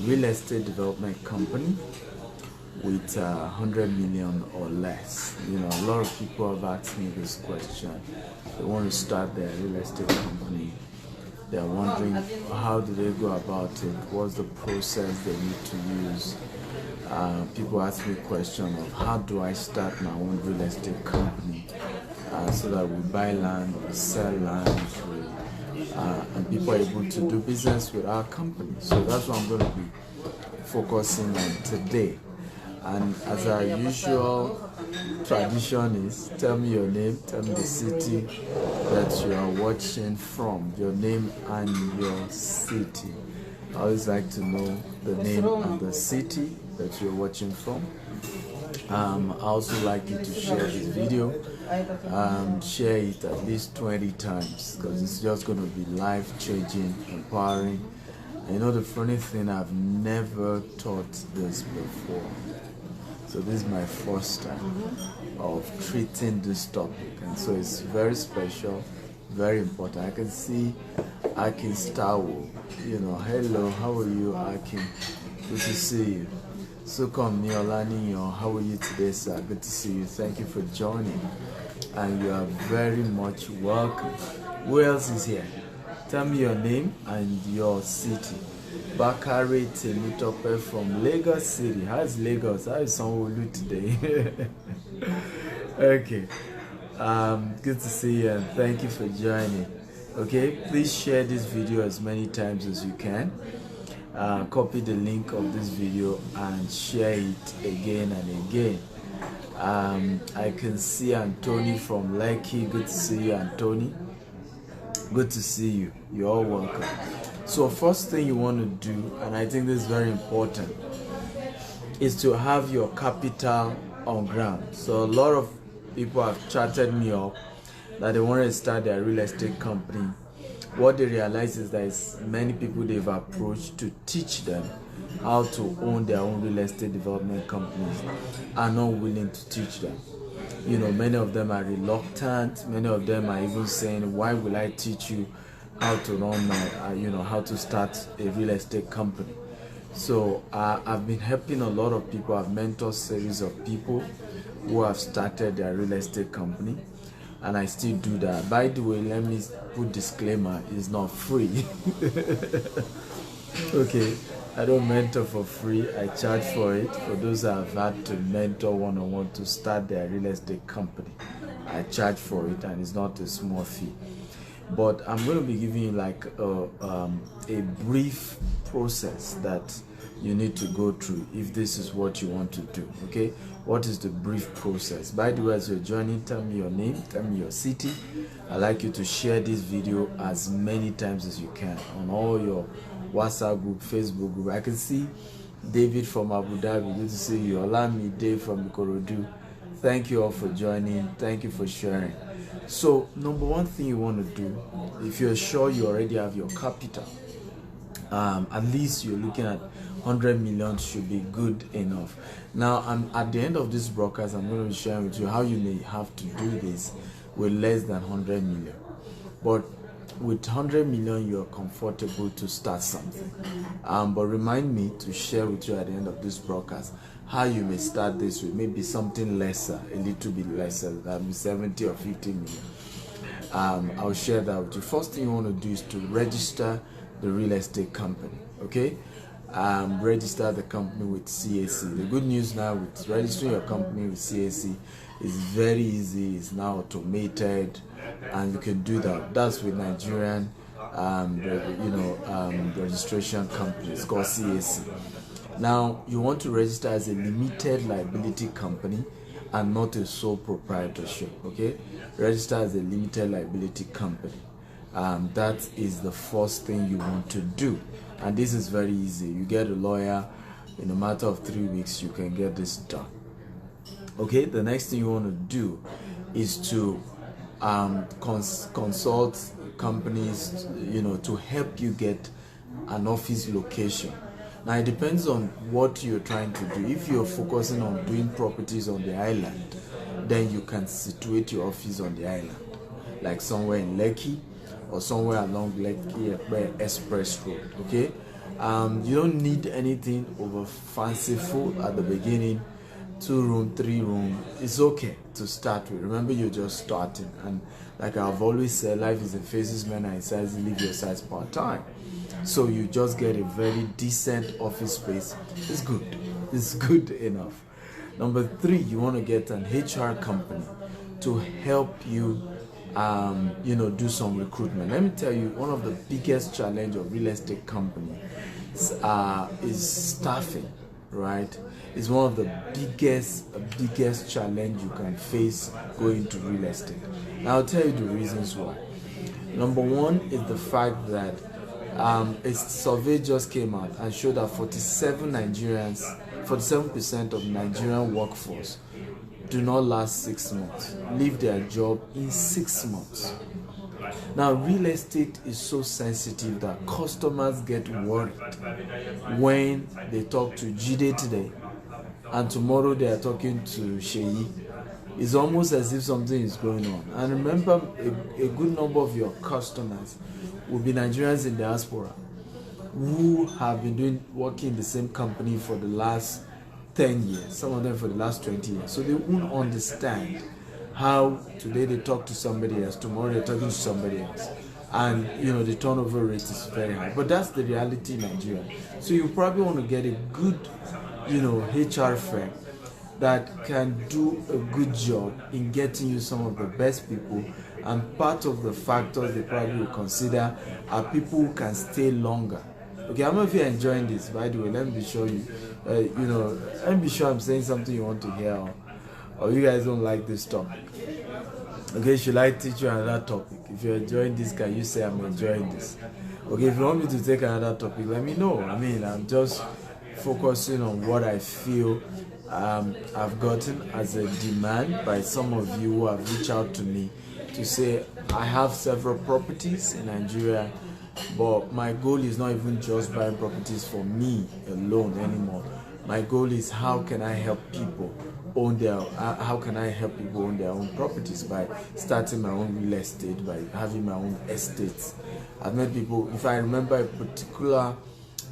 real estate development company with 100 million or less? You know, a lot of people have asked me this question. They want to start their real estate company. They're wondering how do they go about it? What's the process they need to use? People ask me question of how do I start my own real estate company so that we buy land, we sell land, and people are able to do business with our company. So that's what I'm going to be focusing on today. And as our usual tradition is, tell me your name, tell me the city that you are watching from, your name and your city. I always like to know the name and the city that you're watching from. I also like you to share this video, share it at least 20 times because it's just going to be life-changing, empowering. And you know the funny thing, I've never taught this before. So this is my first time of treating this topic, and so it's very special, very important. I can see Akintayo. You know, hello, how are you, Akin? Good to see you. Comapny, how are you today, sir? Good to see you. Thank you for joining, and you are very much welcome. Who else is here? Tell me your name and your city. Bakare Temitope from Lagos City. How's Lagos? How is Sanwo-Olu today? Okay. Good to see you and thank you for joining. Okay, please share this video as many times as you can. Copy the link of this video and share it again and again. I can see Anthony from Lekki. Good to see you, Anthony. Good to see you. You're all welcome. So first thing you want to do, and I think this is very important, is to have your capital on ground. So a lot of people have chatted me up that they want to start their real estate company. What they realize is that many people they've approached to teach them how to own their own real estate development companies are not willing to teach them. You know, many of them are reluctant. Many of them are even saying, why will I teach you how to run my, how to start a real estate company? So I've been helping a lot of people. I've mentored series of people who have started their real estate company, and I still do that. By the way, let me put disclaimer, it's not free. Okay, I don't mentor for free. I charge for it. For those that have had to mentor one-on-one to start their real estate company, I charge for it, and it's not a small fee. But I'm going to be giving you like a brief process that you need to go through if this is what you want to do. Okay, what is the brief process? By the way, as you're joining, tell me your name, tell me your city. I'd like you to share this video as many times as you can on all your WhatsApp group, Facebook group. I can see David from Abu Dhabi. Good to see you. Olami Dave from Ikorodu. Thank you all for joining. Thank you for sharing. So number one thing you want to do, if you're sure you already have your capital, at least you're looking at 100 million should be good enough. Now, at the end of this broadcast, I'm going to be sharing with you how you may have to do this with less than 100 million. But with 100 million, you're comfortable to start something. But remind me to share with you at the end of this broadcast how you may start this with maybe something lesser, a little bit lesser, than 70 or 50 million. I'll share that with you. First thing you want to do is to register the real estate company. Okay, register the company with CAC. The good news now with registering your company with CAC is very easy. It's now automated, and you can do that. That's with Nigerian registration company. It's called CAC. Now you want to register as a limited liability company and not a sole proprietorship. Okay, register as a limited liability company. That is the first thing you want to do, and this is very easy. You get a lawyer in a matter of 3 weeks. You can get this done. Okay, the next thing you want to do is to consult companies, to help you get an office location. Now it depends on what you're trying to do. If you're focusing on doing properties on the island, then you can situate your office on the island, like somewhere in Lekki or somewhere along Lekki Express Road. Okay, You don't need anything over fanciful at the beginning. 2 room, 3 room, it's okay to start with. Remember, you're just starting, and like I've always said, life is in phases. Men are in sizes, live your size part time. So you just get a very decent office space. It's good. It's good enough. Number 3, you want to get an HR company to help you, do some recruitment. Let me tell you, one of the biggest challenge of real estate company is staffing, right? It's one of the biggest challenge you can face going into real estate. Now, I'll tell you the reasons why. Number 1 is the fact that a survey just came out and showed that 47% of Nigerian workforce do not last 6 months, leave their job in 6 months. Now, real estate is so sensitive that customers get worried when they talk to Jide today and tomorrow they are talking to Sheyi. It's almost as if something is going on. And remember, a good number of your customers will be Nigerians in diaspora who have been working in the same company for the last 10 years, some of them for the last 20 years. So they won't understand how today they talk to somebody else, tomorrow they're talking to somebody else. And the turnover rate is very high. But that's the reality in Nigeria. So you probably want to get a good HR firm that can do a good job in getting you some of the best people. And part of the factors they probably will consider are people who can stay longer. Okay, I don't know if you're enjoying this. By the way, let me be sure let me be sure I'm saying something you want to hear, or you guys don't like this topic. Okay, should I teach you another topic? If you're enjoying this, can you say I'm enjoying this? Okay, if you want me to take another topic, let me know. I mean, I'm just focusing on what I feel I've gotten as a demand by some of you who have reached out to me to say, I have several properties in Nigeria, but my goal is not even just buying properties for me alone anymore. My goal is how can I help people own their own properties by starting my own real estate, by having my own estates. I've met people, if I remember a particular,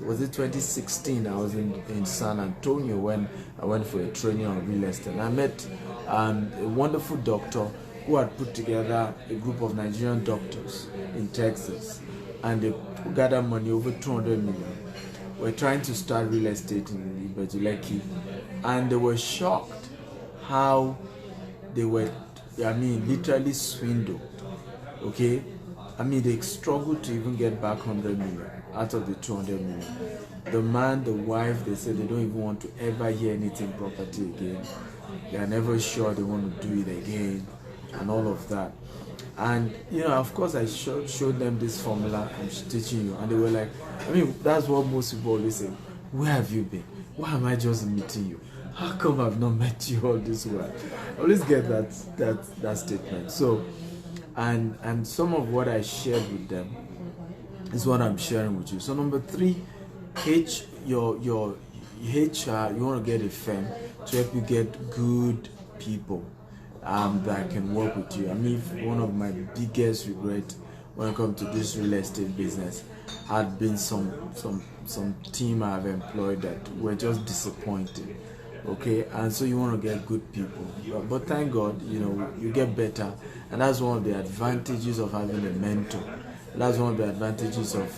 was it 2016, I was in San Antonio when I went for a training on real estate. And I met a wonderful doctor who had put together a group of Nigerian doctors in Texas, and they gathered money over 200 million. We're trying to start real estate in Ibejuleki, and they were shocked how they were, literally swindled. Okay, they struggled to even get back 100 million out of the 200 million. The man, the wife, they said they don't even want to ever hear anything property again. They are never sure they want to do it again, and all of that. And of course, I showed them this formula I'm teaching you, and they were like, that's what most people always say. Where have you been? Why am I just meeting you? How come I've not met you all this while? I always get that statement. So, and some of what I shared with them is what I'm sharing with you. So number 3, your HR, you want to get a firm to help you get good people that can work with you. One of my biggest regrets when it comes to this real estate business had been some team I've employed that were just disappointed. Okay, and so you want to get good people, but thank God, you get better, and that's one of the advantages of having a mentor. That's one of the advantages of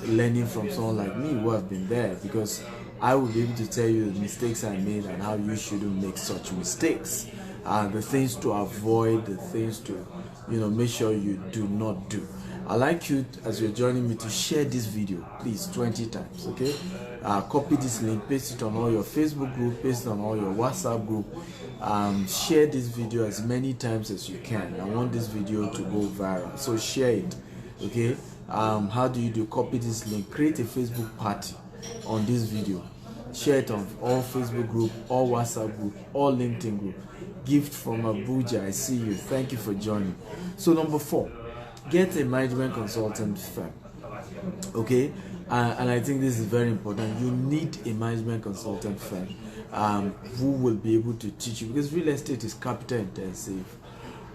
learning from someone like me who have been there, because I will be able to tell you the mistakes I made and how you shouldn't make such mistakes, the things to avoid, the things to make sure you do not do. I'd like you, as you're joining me, to share this video, please, 20 times, okay? Copy this link, paste it on all your Facebook group, paste it on all your WhatsApp group. Share this video as many times as you can. I want this video to go viral, so share it, okay? How do you do? Copy this link, create a Facebook party on this video, share it on all Facebook group, all WhatsApp group, all LinkedIn group. Gift from Abuja, I see you. Thank you for joining. So number 4, get a management consultant firm. Okay, and I think this is very important. You need a management consultant firm who will be able to teach you, because real estate is capital intensive.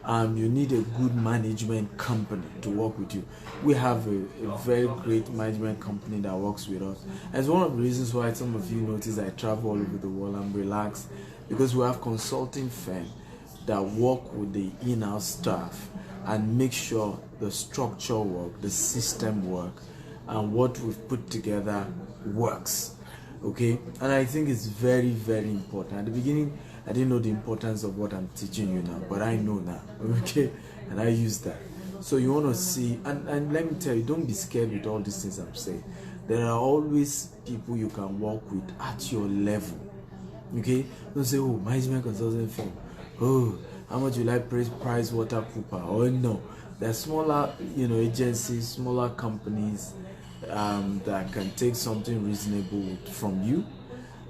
You need a good management company to work with you. We have a very great management company that works with us. And it's one of the reasons why some of you notice I travel all over the world. I'm relaxed because we have consulting firms that work with the in-house staff and make sure the structure work, the system work, and what we've put together works. Okay, and I think it's very, very important. At the beginning, I didn't know the importance of what I'm teaching you now, but I know now. Okay, and I use that. So you want to see, and let me tell you, don't be scared with all these things I'm saying. There are always people you can work with at your level. Okay, don't say, oh, management consulting firm. Oh, how much will I price water cooper? Oh no, there are smaller, agencies, smaller companies that can take something reasonable from you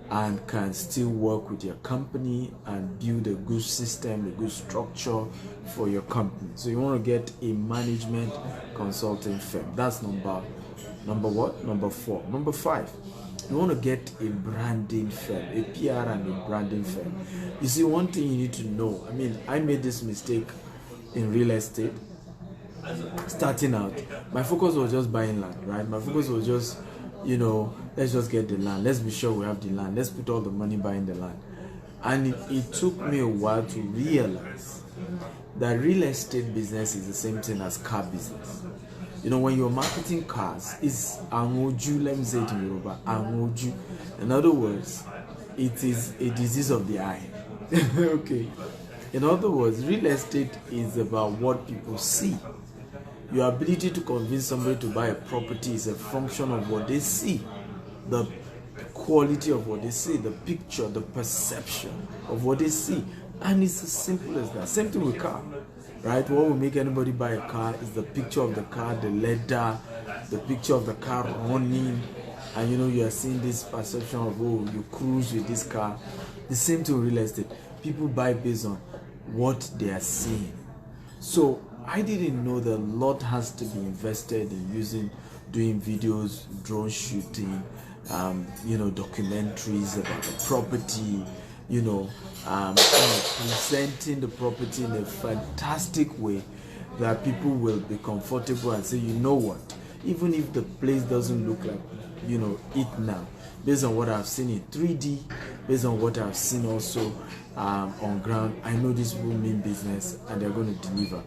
and can still work with your company and build a good system, a good structure for your company. So you want to get a management consulting firm. That's number what? Number 4. Number 5. You want to get a branding firm, a PR and a branding firm. You see, one thing you need to know, I made this mistake in real estate. Starting out, my focus was just buying land, right? My focus was just, let's just get the land. Let's be sure we have the land. Let's put all the money buying the land. And it took me a while to realize that real estate business is the same thing as car business. When you're marketing cars, it's angoju, let me say it in Yoruba, angoju. In other words, it is a disease of the eye. Okay. In other words, real estate is about what people see. Your ability to convince somebody to buy a property is a function of what they see, the quality of what they see, the picture, the perception of what they see. And it's as simple as that. Same thing with car, right? What will make anybody buy a car is the picture of the car, the leather, the picture of the car running. And you are seeing this perception of, oh, you cruise with this car. The same thing with real estate. People buy based on what they are seeing. So I didn't know that a lot has to be invested in doing videos, drone shooting, documentaries about the property, presenting the property in a fantastic way that people will be comfortable and say, you know what, even if the place doesn't look like, it now, based on what I've seen in 3D, based on what I've seen also on ground, I know this will mean business and they're going to deliver.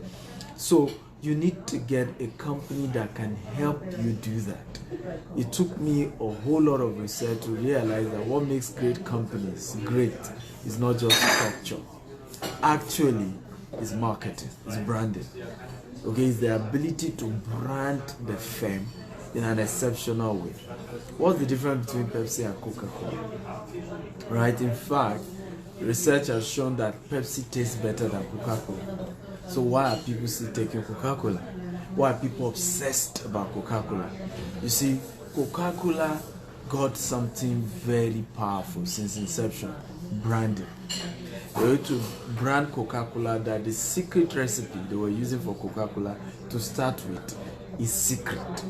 So you need to get a company that can help you do that. It took me a whole lot of research to realize that what makes great companies great is not just structure. Actually, it's marketing, it's branding. Okay, it's the ability to brand the firm in an exceptional way. What's the difference between Pepsi and Coca-Cola? Right? In fact, research has shown that Pepsi tastes better than Coca-Cola. So why are people still taking Coca-Cola? Why are people obsessed about Coca-Cola? You see, Coca-Cola got something very powerful since inception: branding. They were to brand Coca-Cola that the secret recipe they were using for Coca-Cola to start with is secret.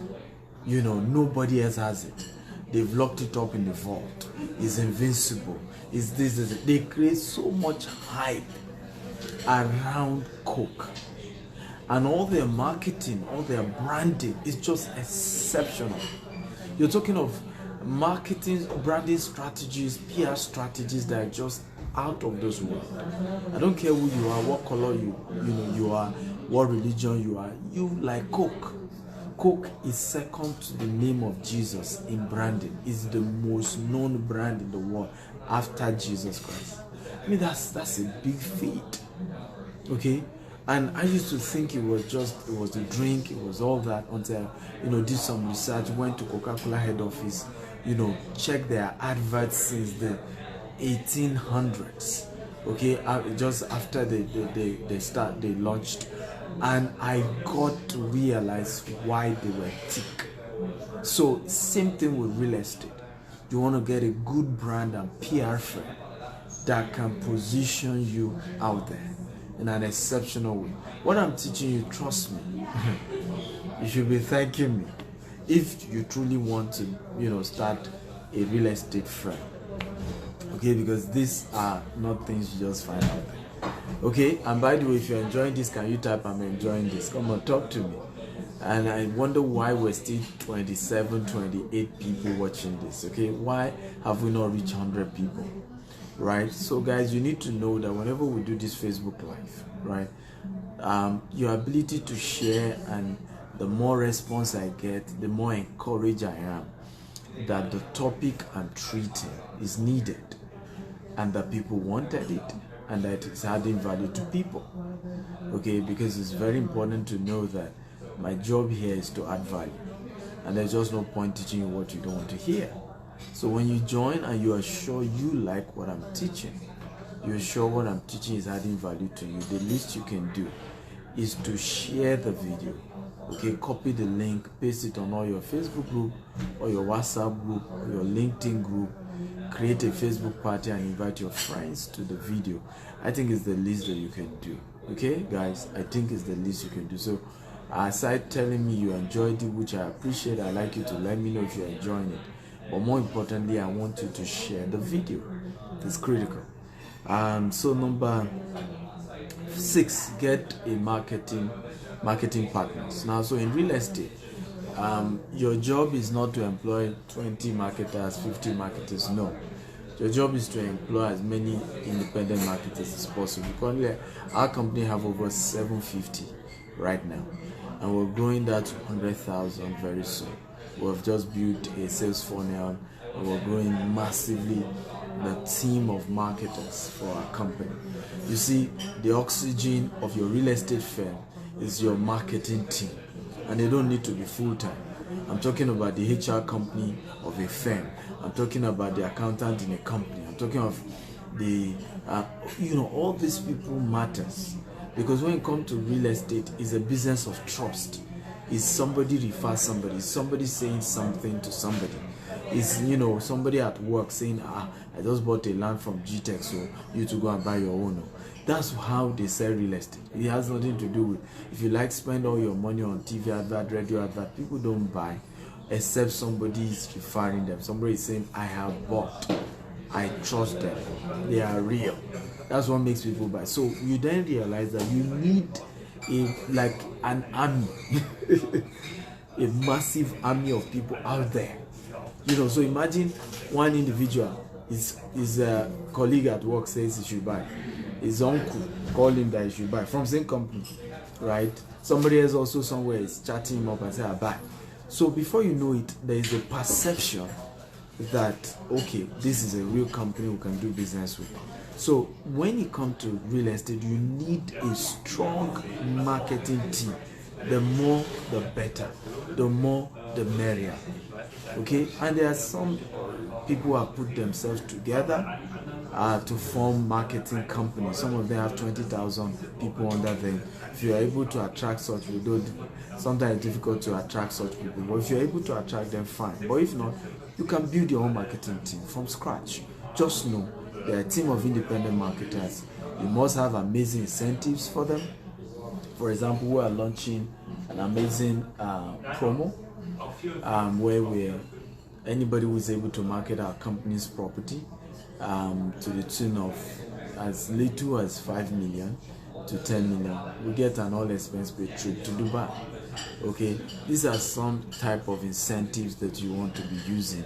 Nobody else has it. They've locked it up in the vault. It's invincible. It's this. They create so much hype around Coke, and all their marketing, all their branding is just exceptional. You're talking of marketing, branding strategies, PR strategies that are just out of this world. I don't care who you are, what color you are, what religion you are. You like Coke. Coke is second to the name of Jesus in branding. It's the most known brand in the world after Jesus Christ. That's a big feat. Okay, and I used to think it was the drink, it was all that, until did some research, went to Coca-Cola head office, checked their adverts since the 1800s. Okay, just after they launched, and I got to realize why they were thick. So same thing with real estate. You want to get a good brand and PR firm that can position you out there in an exceptional way. What I'm teaching you, trust me, you should be thanking me if you truly want to, start a real estate firm. Okay, because these are not things you just find out there. Okay, and by the way, if you're enjoying this, can you type I'm enjoying this? Come on, talk to me. And I wonder why we're still 27, 28 people watching this. Okay, why have we not reached 100 people? Right? So guys, you need to know that whenever we do this Facebook Live, right, your ability to share, and the more response I get, the more encouraged I am that the topic I'm treating is needed, and that people wanted it, and that it's adding value to people. Okay, because it's very important to know that my job here is to add value, and there's just no point teaching you what you don't want to hear. So when you join and you are sure you like what I'm teaching, you're sure what I'm teaching is adding value to you, the least you can do is to share the video. Okay, copy the link, paste it on all your Facebook group or your WhatsApp group or your LinkedIn group. Create a Facebook party and invite your friends to the video. I think it's the least that you can do. Okay, guys, I think it's the least you can do. So aside telling me you enjoyed it, which I appreciate, I'd like you to let me know if you're enjoying it. But more importantly, I want you to share the video. It's critical. So number 6, get a marketing partners. Now, so in real estate, your job is not to employ 20 marketers, 50 marketers. No, your job is to employ as many independent marketers as possible. Currently, our company have over 750 right now, and we're growing that to 100,000 very soon. We've just built a sales funnel, and we're growing massively the team of marketers for our company. You see, the oxygen of your real estate firm is your marketing team, and they don't need to be full-time. I'm talking about the HR company of a firm. I'm talking about the accountant in a company. I'm talking of the all these people matters, because when it comes to real estate, it's a business of trust. Is somebody refer somebody, is somebody saying something to somebody, is somebody at work saying, I just bought a land from GTech, so you to go and buy your own. That's how they sell real estate. It has nothing to do with if you like spend all your money on TV advert, radio advert. People don't buy except somebody is referring them. Somebody is saying, I have bought, I trust them, they are real. That's what makes people buy. So you then realize that you need an army, a massive army of people out there. So imagine one individual, his colleague at work says he should buy. His uncle called him that he should buy from same company, right? Somebody else also somewhere is chatting him up and say, I buy. So before you know it, there is a perception that, okay, this is a real company we can do business with. So when it comes to real estate, you need a strong marketing team. The more, the better. The more, the merrier. Okay? And there are some people who have put themselves together to form marketing companies. Some of them have 20,000 people under them. If you are able to attract such people, sometimes it's difficult to attract such people, but if you're able to attract them, fine. But if not, you can build your own marketing team from scratch. Just know they're a team of independent marketers. You must have amazing incentives for them. For example, we are launching an amazing promo where anybody who is able to market our company's property to the tune of as little as 5 million to 10 million, we get an all-expense paid trip to Dubai. Okay, these are some type of incentives that you want to be using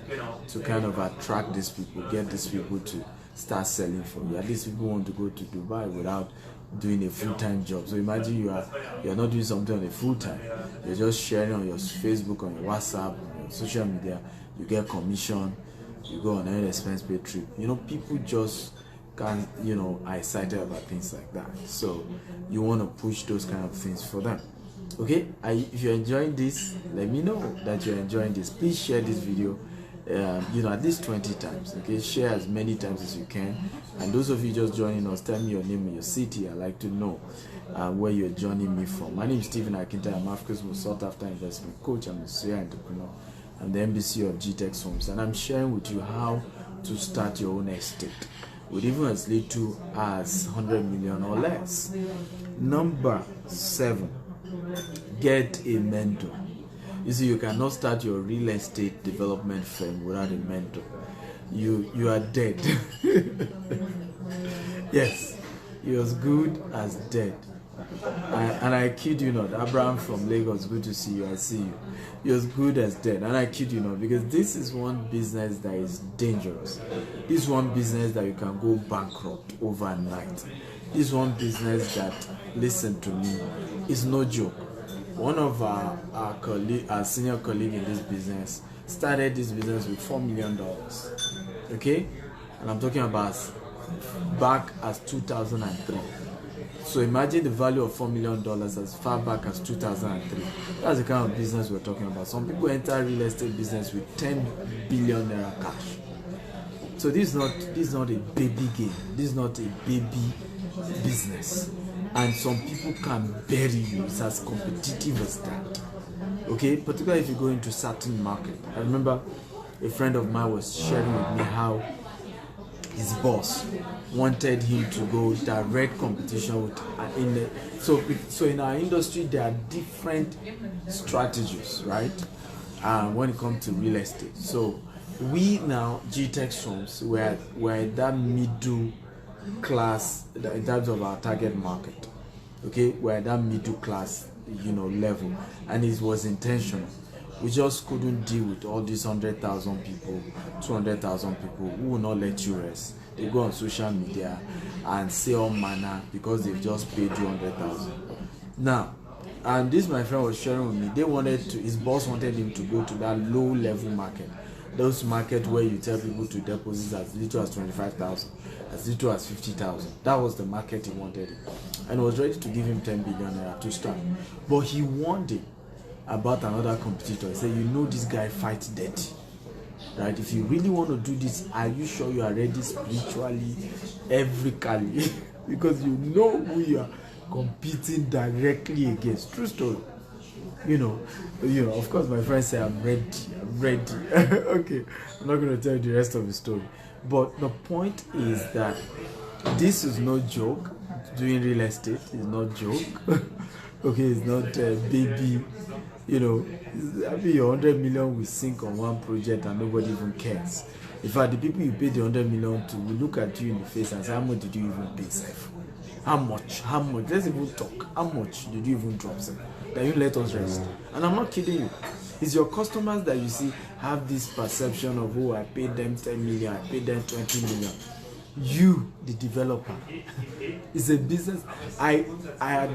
to kind of attract these people, get these people to start selling for you. At least people want to go to Dubai without doing a full-time job. So imagine you're not doing something on a full-time, you're just sharing on your Facebook, on your WhatsApp, on your social media, you get commission, you go on an expense paid trip. People just can't, are excited about things like that. So you want to push those kind of things for them. Okay, if you're enjoying this, let me know that you're enjoying this. Please share this video at least 20 times. Okay, share as many times as you can. And those of you just joining us, tell me your name and your city. I'd like to know where you're joining me from. My name is Akintayo. I'm Africa's most sought after investment coach. I'm a serial entrepreneur. I'm the MBC of GTech Homes, and I'm sharing with you how to start your own estate with even as little as 100 million or less. Number 7, get a mentor. You see, you cannot start your real estate development firm without a mentor. You are dead. Yes, He was good as dead. And I kid you not, Abraham from Lagos, good to see you. I see you. He was good as dead. And I kid you not, because this is one business that is dangerous. This is one business that you can go bankrupt overnight. This is one business that, listen to me, is no joke. One of our senior colleague in this business started this business with $4 million. Okay? And I'm talking about back as 2003. So imagine the value of $4 million as far back as 2003. That's the kind of business we're talking about. Some people enter real estate business with 10 billion naira cash. So this is not a baby game. This is not a baby business. And some people can bury you. It's as competitive as that. Okay, particularly if you go into certain market. I remember a friend of mine was sharing with me how his boss wanted him to go direct competition with so in our industry there are different strategies, right? When it comes to real estate. So we now GTech firms we're that middle class in terms of our target market. Okay, we're that middle class, level, and it was intentional. We just couldn't deal with all these 100,000 people, 200,000 people who will not let you rest. They go on social media and say all manner because they've just paid you 100,000. Now, and this my friend was sharing with me. His boss wanted him to go to that low level market. Those market where you tell people to deposit as little as 25,000, as little as 50,000. That was the market he wanted him, and was ready to give him 10 billion naira to start. But he warned him about another competitor. He said, this guy fights dirty, right? If you really want to do this, are you sure you are ready spiritually, everything? Because you know who you are competing directly against. True story. Of course my friend said, I'm ready. Okay, I'm not going to tell you the rest of the story, but the point is that this is no joke. Doing real estate is not joke. Okay, it's not baby. Your 100 million will sink on one project and nobody even cares. In fact, the people you pay the 100 million to will look at you in the face and say, how much did you even pay, Sef? How much? Let's even talk. How much did you even drop, Sef? That you let us rest. And I'm not kidding you. It's your customers that you see have this perception of, I paid them 10 million, I paid them 20 million. You, the developer, it's a business. I had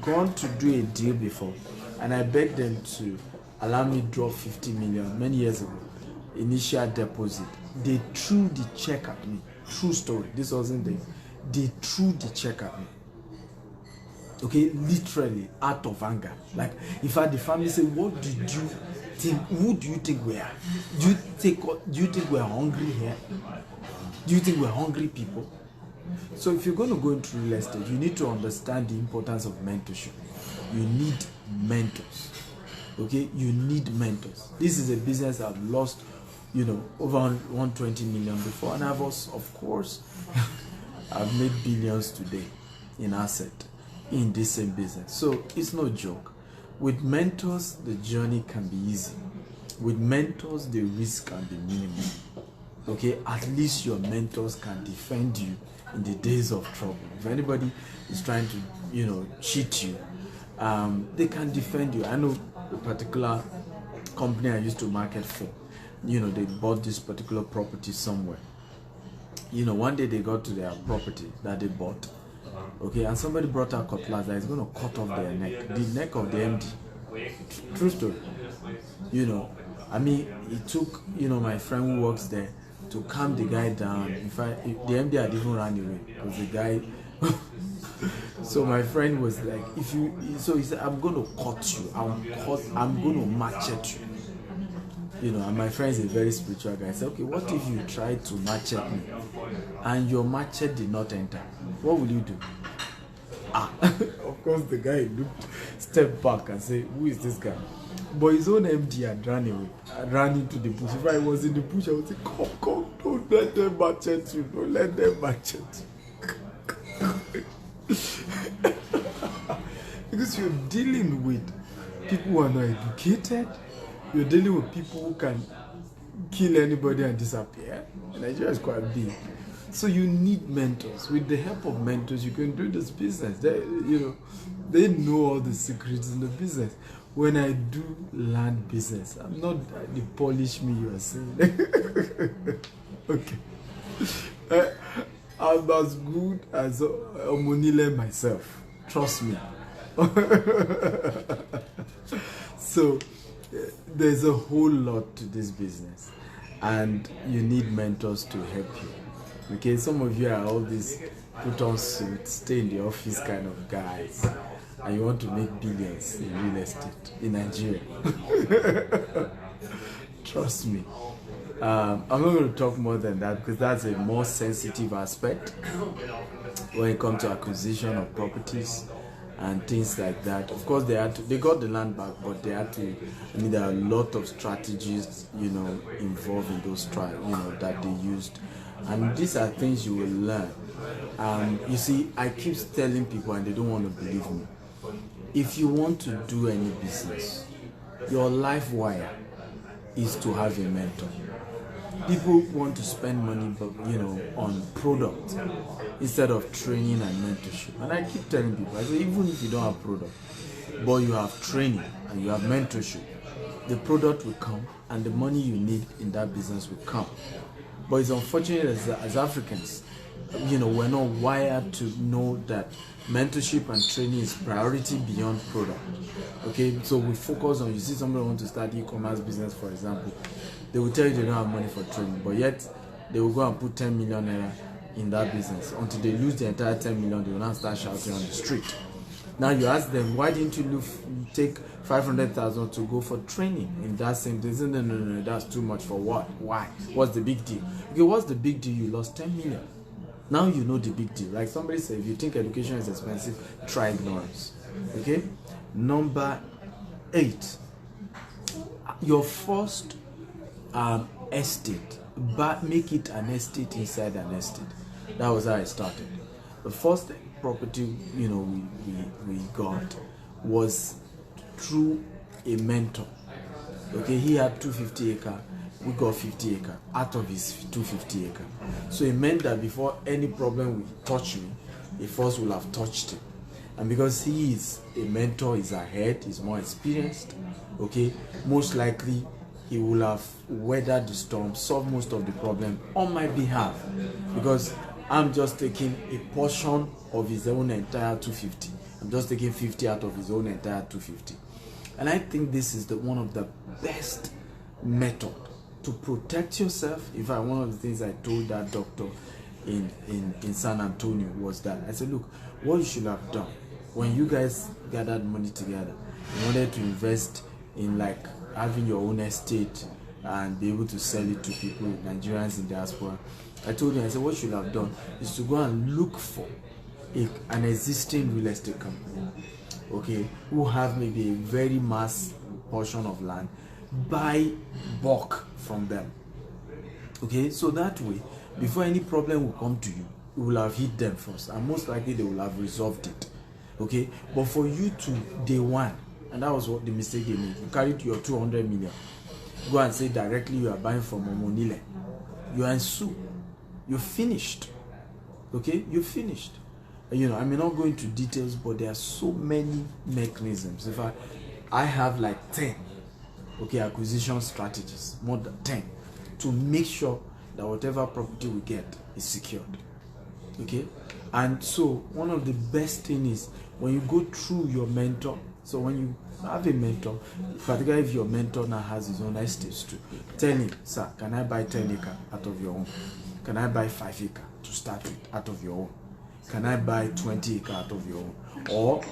gone to do a deal before, and I begged them to allow me to drop 50 million many years ago, initial deposit. They threw the check at me. True story. This wasn't there. They threw the check at me. Okay, literally out of anger. Like, in fact, the family said, "What did you think? Who do you think we are? Do you think we're hungry here? Do you think we're hungry people?" So if you're going to go into real estate, you need to understand the importance of mentorship. You need mentors. Okay, you need mentors. This is a business I've lost, over 120 million before, and I've also, of course, I've made billions today in asset in this same business. So it's no joke. With mentors, the journey can be easy. With mentors, the risk can be minimal. Okay, at least your mentors can defend you in the days of trouble. If anybody is trying to, cheat you, they can defend you. I know a particular company I used to market for. They bought this particular property somewhere. One day they got to their property that they bought. Okay, and somebody brought out cutlass that is going to cut off their neck, the neck of the MD. True story. It took, my friend who works there to calm the guy down. In fact, the MD had even run away because the guy. So my friend was like, he said, I'm going to cut you. I'm going to machete you. And my friend is a very spiritual guy. I said, okay, what if you try to machete me and your machete did not enter? What will you do? Of course, the guy stepped back and said, who is this guy? But his own MD had run away, ran into the bush. If I was in the bush, I would say, come, don't let them machete you. Don't let them machete you. Because you're dealing with people who are not educated. You're dealing with people who can kill anybody and disappear. Nigeria is quite big. So you need mentors. With the help of mentors, you can do this business. They know all the secrets in the business. When I do land business, I'm not the polish me you are saying. Okay. I'm as good as Omonile myself. Trust me. So there's a whole lot to this business, and you need mentors to help you. Okay, some of you are all these put on suits, stay in the office kind of guys, and you want to make billions in real estate in Nigeria. Trust me. I'm not going to talk more than that because that's a more sensitive aspect when it comes to acquisition of properties and things like that. Of course, they got the land back, but there are a lot of strategies, involved in those that they used, and these are things you will learn. You see, I keep telling people, and they don't want to believe me. If you want to do any business, your life wire is to have a mentor. People want to spend money, on product instead of training and mentorship. And I keep telling people, I say, even if you don't have product, but you have training and you have mentorship, the product will come and the money you need in that business will come. But it's unfortunate as Africans, we're not wired to know that mentorship and training is priority beyond product. Okay, so we focus on, you see somebody want to start e-commerce business, for example, they will tell you they don't have money for training, but yet they will go and put 10 million naira in that business. Until they lose the entire 10 million, they will not start shouting on the street. Now you ask them, why didn't you take 500,000 to go for training in that same thing? No, that's too much. For what? Why? What's the big deal? Okay, what's the big deal? You lost 10 million. Now you know the big deal. Like somebody said, if you think education is expensive, try ignorance. Okay? Number 8, your first estate, but make it an estate inside an estate. That was how I started. The first property we got was through a mentor. Okay, he had 250 acre, we got 50 acre out of his 250 acre. So it meant that before any problem would touch me, he first will have touched it. And because he is a mentor, he's ahead, he's more experienced, okay, most likely he will have weathered the storm, solved most of the problem on my behalf, because I'm just taking a portion of his own entire 250. I'm just taking 50 out of his own entire 250. And I think this is one of the best method to protect yourself. In fact, one of the things I told that doctor in San Antonio was that I said, look, what you should have done when you guys gathered money together, you wanted to invest in like having your own estate and be able to sell it to people, Nigerians in diaspora. I told him, I said, what you should have done is to go and look for an existing real estate company, okay, who have maybe a very mass portion of land, buy bulk from them. Okay, so that way, before any problem will come to you, you will have hit them first, and most likely they will have resolved it. Okay, but for you to day one, and that was what the mistake they made, you carried your 200 million, go and say directly you are buying from Omonile, you are in soup, you're finished. Okay, you're finished. I may not go into details, but there are so many mechanisms. In fact, I have like 10 acquisition strategies, more than 10, to make sure that whatever property we get is secured. Okay, and so one of the best things is when you go through your mentor. So when you have a mentor, particularly if your mentor now has his own estates too, tell him, sir, can I buy 10 acre out of your own? Can I buy 5 acre to start with out of your own? Can I buy 20 acre out of your own? Or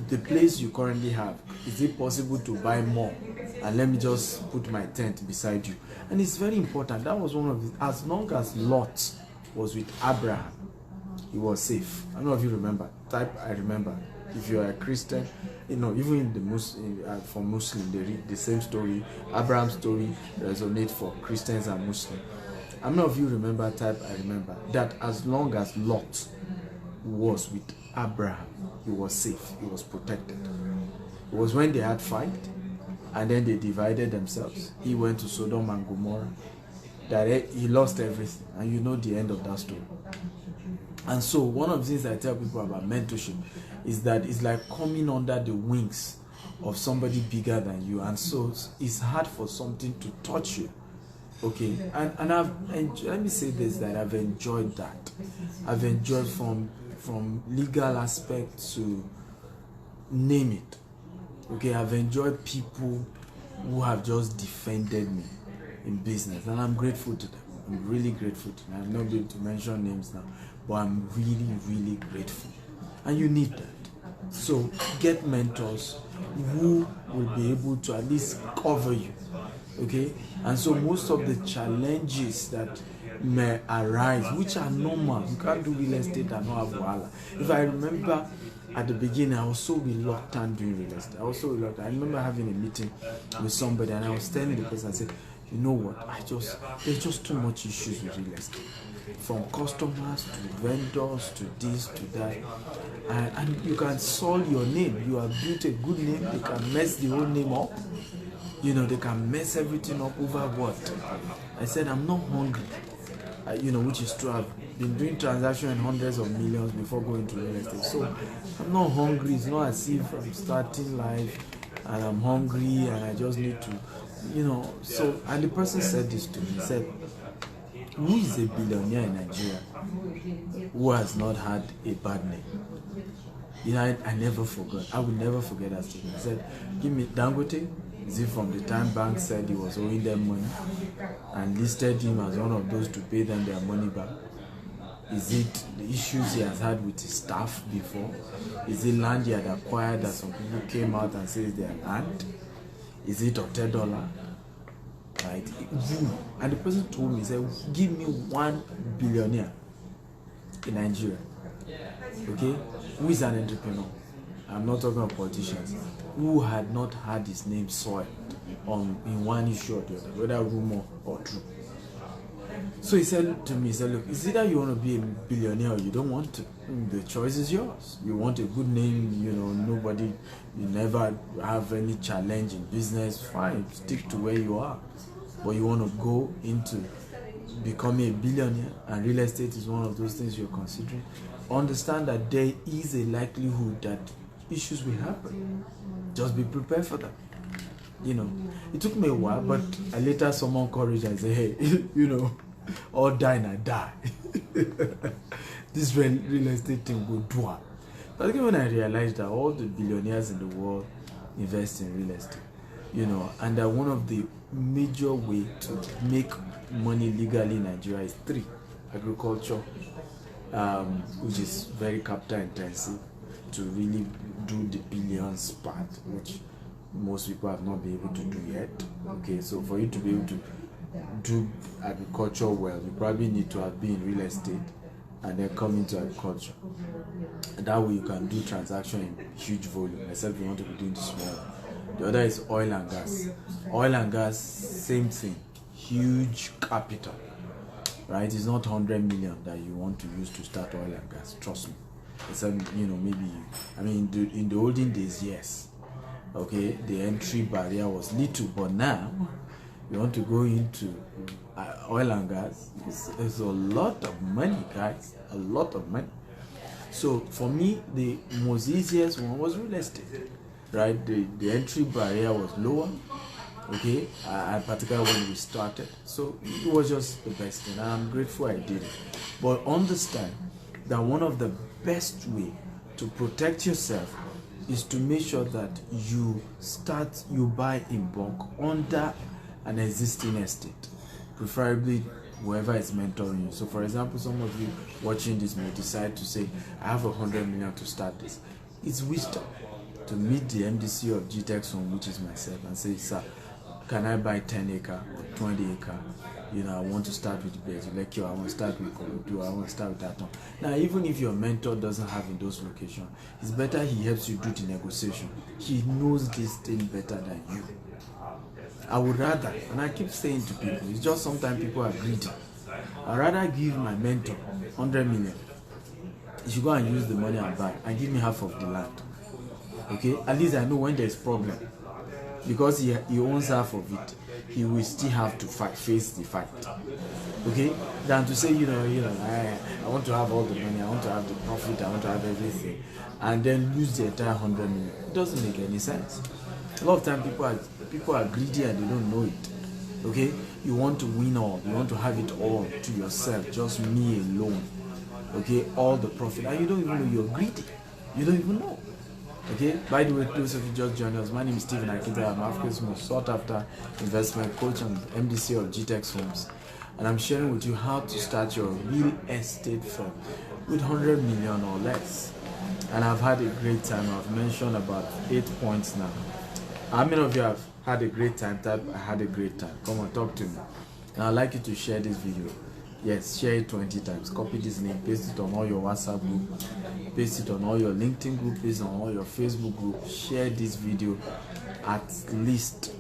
the place you currently have, is it possible to buy more? And let me just put my tent beside you. And it's very important. That was one of the, as long as Lot was with Abraham, he was safe. I don't know if you remember. Type I remember. If you are a Christian, even in the Muslim, for Muslim, they read the same story. Abraham's story resonates for Christians and Muslims. I don't know if you remember. Type I remember. That as long as Lot was with Abraham, he was safe. He was protected. It was when they had fight, and then they divided themselves. He went to Sodom and Gomorrah. that he lost everything, and you know the end of that story. And so one of the things I tell people about mentorship is that it's like coming under the wings of somebody bigger than you, and so it's hard for something to touch you. Okay, and let me say this, that I've enjoyed that. I've enjoyed from legal aspect to name it. Okay, I've enjoyed people who have just defended me in business, and I'm grateful to them. I'm really grateful to them. I'm not going to mention names now, but I'm really, really grateful. And you need that. So get mentors who will be able to at least cover you. Okay, and so most of the challenges that may arise, which are normal, you can't do real estate and not have wahala. If I remember at the beginning, I was so reluctant doing real estate. I was so reluctant. I remember having a meeting with somebody, and I was telling the person, I said, you know what, there's just too much issues with real estate, from customers to vendors to this to that, and you can solve your name. You have built a good name, they can mess the whole name up. You know, they can mess everything up over what? I said, I'm not hungry. Which is true. I've been doing transactions in hundreds of millions before going to real estate. So I'm not hungry. It's not as if I'm starting life and I'm hungry and I just need to, So, and the person said this to me. He said, who is a billionaire in Nigeria who has not had a bad name? I never forgot. I will never forget that statement. He said, give me Dangote. Is it from the time bank said he was owing them money and listed him as one of those to pay them their money back? Is it the issues he has had with his staff before? Is it land he had acquired that some people came out and said they had land? Is it $10? Right? And the person told me, he said, give me one billionaire in Nigeria. Okay? Who is an entrepreneur? I'm not talking about politicians, who had not had his name soiled in one issue or the other, whether rumor or true. So he said to me, he said, look, it's either you want to be a billionaire or you don't want to. The choice is yours. You want a good name, you never have any challenge in business, fine, stick to where you are. But you want to go into becoming a billionaire, and real estate is one of those things you're considering. Understand that there is a likelihood that issues will happen. Just be prepared for that. It took me a while, but I later summoned courage and said, hey, all die and I die. This real estate thing will do it. But again, when I realized that all the billionaires in the world invest in real estate, and that one of the major way to make money legally in Nigeria is 3: agriculture, which is very capital intensive to really do the billions part, which most people have not been able to do yet. Okay, so for you to be able to do agriculture well, you probably need to have been in real estate and then come into agriculture. And that way you can do transaction in huge volume, except you want to be doing this small. The other is oil and gas. Oil and gas, same thing, huge capital, right? It's not 100 million that you want to use to start oil and gas, trust me. Except, maybe in the olden days, yes. Okay, the entry barrier was little, but now you want to go into oil and gas, it's a lot of money, guys, a lot of money. So for me, the most easiest one was real estate, right? The entry barrier was lower, okay, particularly when we started. So it was just the best thing, and I'm grateful I did it. But understand that one of the best way to protect yourself is to make sure that you buy in bulk under an existing estate, preferably whoever is mentoring you. So for example, some of you watching this may decide to say, I have 100 million to start this. It's wisdom to meet the MDC of GTEX Home, which is myself, and say, sir, can I buy 10 acre or 20 acre? I want to start with Bezulekio, I want to start with Korodu, I want to start with that one. Now, even if your mentor doesn't have in those locations, it's better he helps you do the negotiation. He knows this thing better than you. I would rather, and I keep saying to people, it's just sometimes people are greedy. I'd rather give my mentor 100 million. He should go and use the money and buy, and give me half of the land. Okay? At least I know when there's problem. because he owns half of it, he will still have to face the fight. Okay, than to say, I want to have all the money, I want to have the profit, I want to have everything, and then lose the entire 100 million. It doesn't make any sense. A lot of times people are greedy and they don't know it. Okay, you want to win all, you want to have it all to yourself, just me alone. Okay, all the profit, and you don't even know you're greedy. You don't even know. Okay, by the way, those of you just joined us, my name is Akintayo. I'm Africa's most sought after investment coach and MDC of GTEx Homes, and I'm sharing with you how to start your real estate firm with 100 million or less. And I've had a great time. I've mentioned about 8 points now. How many of you have had a great time? Type I had a great time. Come on, talk to me. And I'd like you to share this video. Yes, share it 20 times. Copy this link, paste it on all your WhatsApp group, paste it on all your LinkedIn group, paste it on all your Facebook group. Share this video at least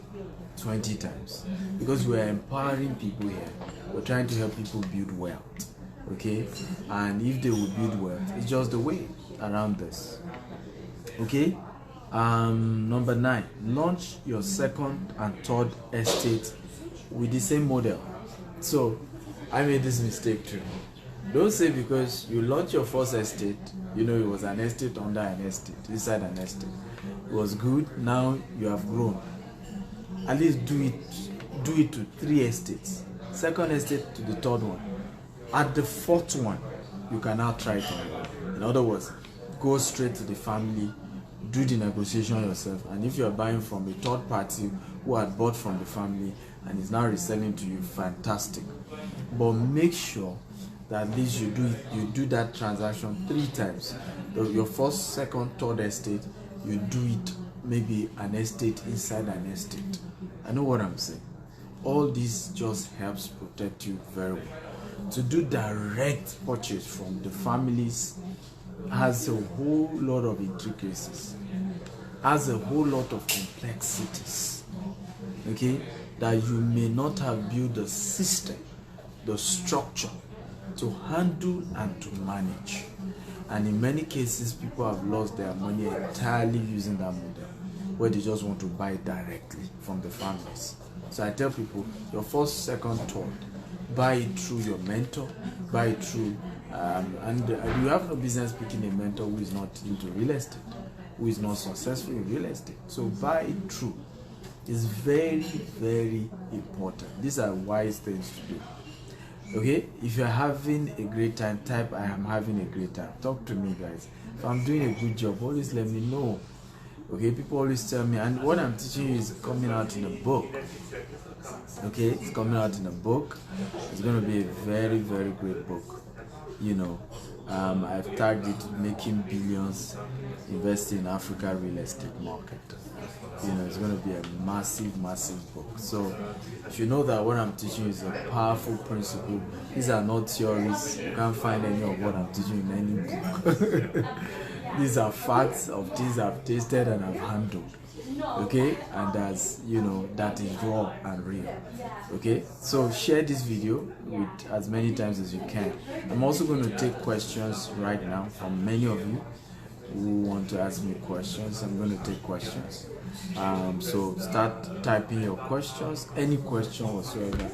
20 times, because we're empowering people here. We're trying to help people build wealth. Okay, and if they will build wealth, it's just the way around this. Okay, number 9, launch your second and third estate with the same model. So I made this mistake too. Don't say because you launched your first estate, it was an estate under an estate, inside an estate. It was good, now you have grown. At least do it to 3 estates. Second estate to the third one. At the 4th one, you can now try it on your own. In other words, go straight to the family, do the negotiation yourself, and if you're buying from a third party who had bought from the family and is now reselling to you, fantastic. But make sure that at least you do that transaction 3 times. Your first, second, third estate, you do it maybe an estate inside an estate. I know what I'm saying. All this just helps protect you very well. To do direct purchase from the families has a whole lot of intricacies, has a whole lot of complexities, okay, that you may not have built the system, the structure to handle and to manage. And in many cases, people have lost their money entirely using that model, where they just want to buy directly from the families. So I tell people, your first, second, third, buy it through your mentor, buy it through, and you have no business picking a mentor who is not into real estate, who is not successful in real estate. So buy it through. It's very, very important. These are wise things to do. Okay, if you're having a great time, type I am having a great time. Talk to me, guys. If I'm doing a good job, always let me know. Okay, people always tell me, and what I'm teaching you is coming out in a book. Okay, it's coming out in a book. It's going to be a very, very great book. I've tagged it Making Billions, Investing in Africa Real Estate Market. It's going to be a massive, massive book. So if you know that what I'm teaching is a powerful principle, these are not theories. You can't find any of what I'm teaching in any book. These are facts of things I've tasted and I've handled. Okay, and that is raw and real. Okay, so share this video with as many times as you can. I'm also going to take questions right now from many of you who want to ask me questions. I'm going to take questions. So start typing your questions, any question whatsoever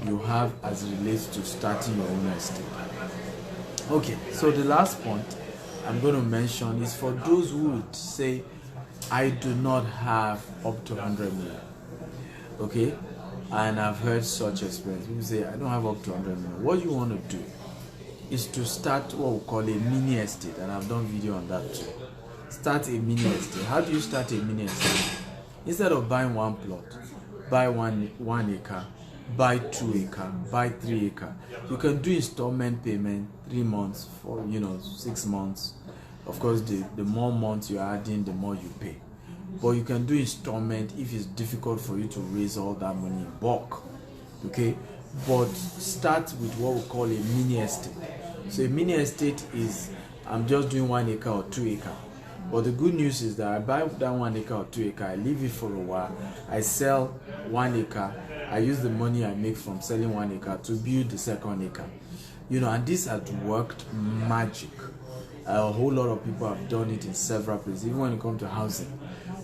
you have as it relates to starting your own estate. Okay, so the last point I'm going to mention is for those who would say, I do not have up to 100 million. Okay, and I've heard such experience. People say, I don't have up to 100 million. What you want to do is to start what we call a mini estate, and I've done video on that too. Start a mini estate. How do you start a mini estate? Instead of buying 1 plot, buy one acre, buy 2 acre, buy 3 acre. You can do installment payment, 3 months, for 6 months. Of course, the more months you're adding, the more you pay. But you can do installment if it's difficult for you to raise all that money in bulk. Okay, but start with what we call a mini estate. So a mini estate is, I'm just doing 1 acre or 2 acre. But the good news is that I buy that 1 acre or 2 acre, I leave it for a while, I sell 1 acre, I use the money I make from selling 1 acre to build the 2nd acre. And this has worked magic. A whole lot of people have done it in several places, even when it comes to housing.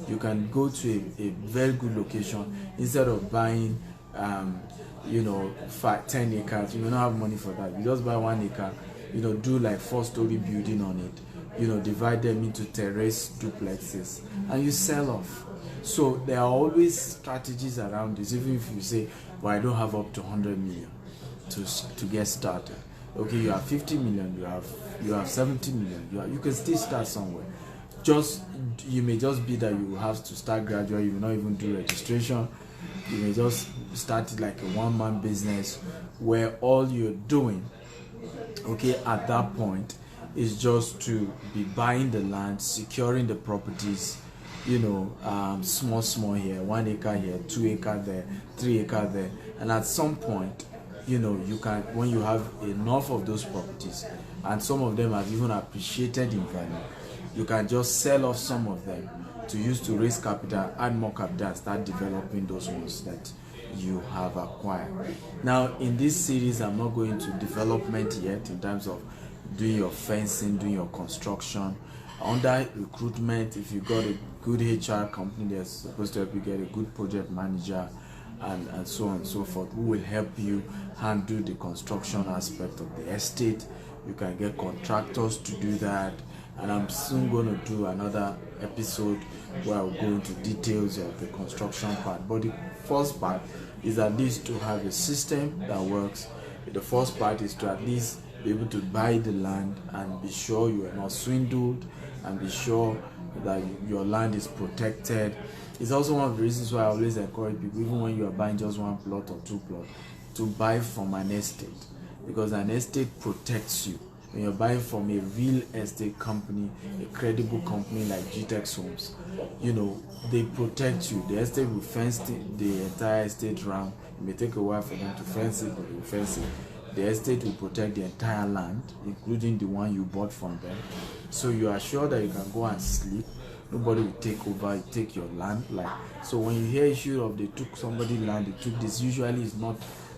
You can go to a very good location instead of buying 10 acres. You may not have money for that. You just buy 1 acre, do like 4-story building on it, divide them into terrace duplexes, and you sell off. So there are always strategies around this. Even if you say, well, I don't have up to 100 million to get started. Okay, you have 50 million, you have 70 million, you can still start somewhere. You may just be that you have to start gradually. You will not even do registration. You may just start it like a one-man business where all you're doing, okay, at that point is just to be buying the land, securing the properties, small here, 1 acre here, 2 acre there, 3 acre there, and at some point, you can, when you have enough of those properties, and some of them have even appreciated in value, you can just sell off some of them to use to raise capital, add more capital, and start developing those ones that you have acquired. Now, in this series, I'm not going to development yet in terms of doing your fencing, doing your construction. Under recruitment, if you got a good HR company that's supposed to help you get a good project manager, and so on and so forth, who will help you handle the construction aspect of the estate. You can get contractors to do that, and I'm soon going to do another episode where I'll go into details of the construction part. But the first part is at least to have a system that works. The first part is to at least be able to buy the land and be sure you are not swindled, and be sure that your land is protected. It's also one of the reasons why I always encourage people, even when you are buying just 1 plot or 2 plots, to buy from an estate, because an estate protects you. When you're buying from a real estate company, a credible company like GTEX Homes, they protect you. The estate will fence the entire estate round. It may take a while for them to fence it, but they will fence it. The estate will protect the entire land, including the one you bought from them. So you are sure that you can go and sleep. Nobody will take your land. So when you hear issue of they took somebody's land, they took this, usually it's not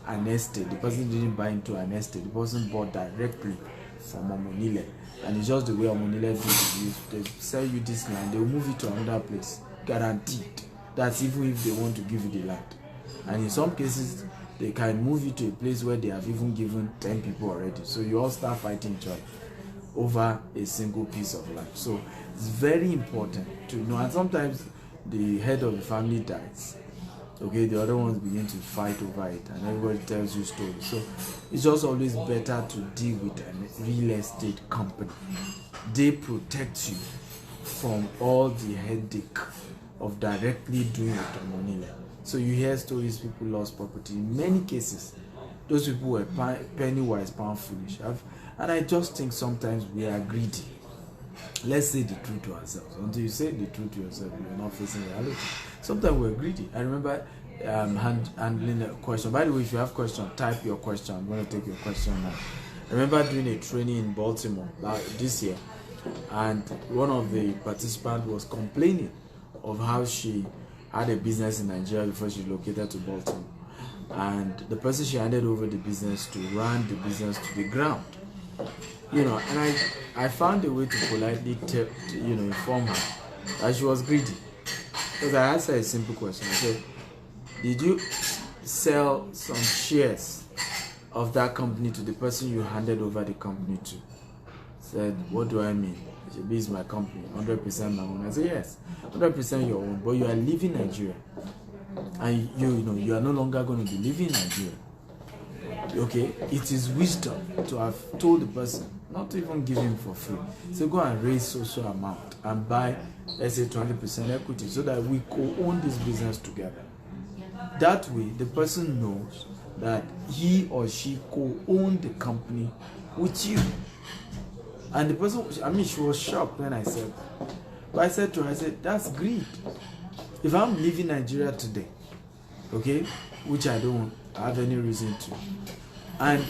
an estate. The person didn't buy into an estate. The person bought directly from Omonile, and it's just the way Omonile do it. They sell you this land, they will move it to another place, guaranteed. That's even if they want to give you the land. And in some cases, they can move you to a place where they have even given 10 people already. So you all start fighting each other over a single piece of land. So it's very important to know. And sometimes the head of the family dies. Okay, the other ones begin to fight over it, and everybody tells you stories. So it's just always better to deal with a real estate company. They protect you from all the headache of directly doing it on Monile. So you hear stories, people lost property. In many cases, those people were penny wise, pound foolish. And I just think sometimes we are greedy. Let's say the truth to ourselves. Until you say the truth to yourself, you're not facing reality. Sometimes we're greedy. I remember handling a question. By the way, if you have a question, type your question. I'm going to take your question now. I remember doing a training in Baltimore this year, and one of the participants was complaining of how she had a business in Nigeria before she relocated to Baltimore. And the person she handed over the business to ran the business to the ground. And I found a way to politely inform her that she was greedy. Because I asked her a simple question. I said, did you sell some shares of that company to the person you handed over the company to? Said, what do I mean? She said, this is my company, 100% my own. I said, yes, 100% your own, but you are leaving Nigeria. And you are no longer going to be living in Nigeria. Okay, it is wisdom to have told the person not to even give him for free. So go and raise social amount and buy, let's say 20% equity, so that we co-own this business together. That way, the person knows that he or she co-owned the company with you. And the person, she was shocked when I said that. But I said to her, that's greed. If I'm leaving Nigeria today, okay, which I don't have any reason to, and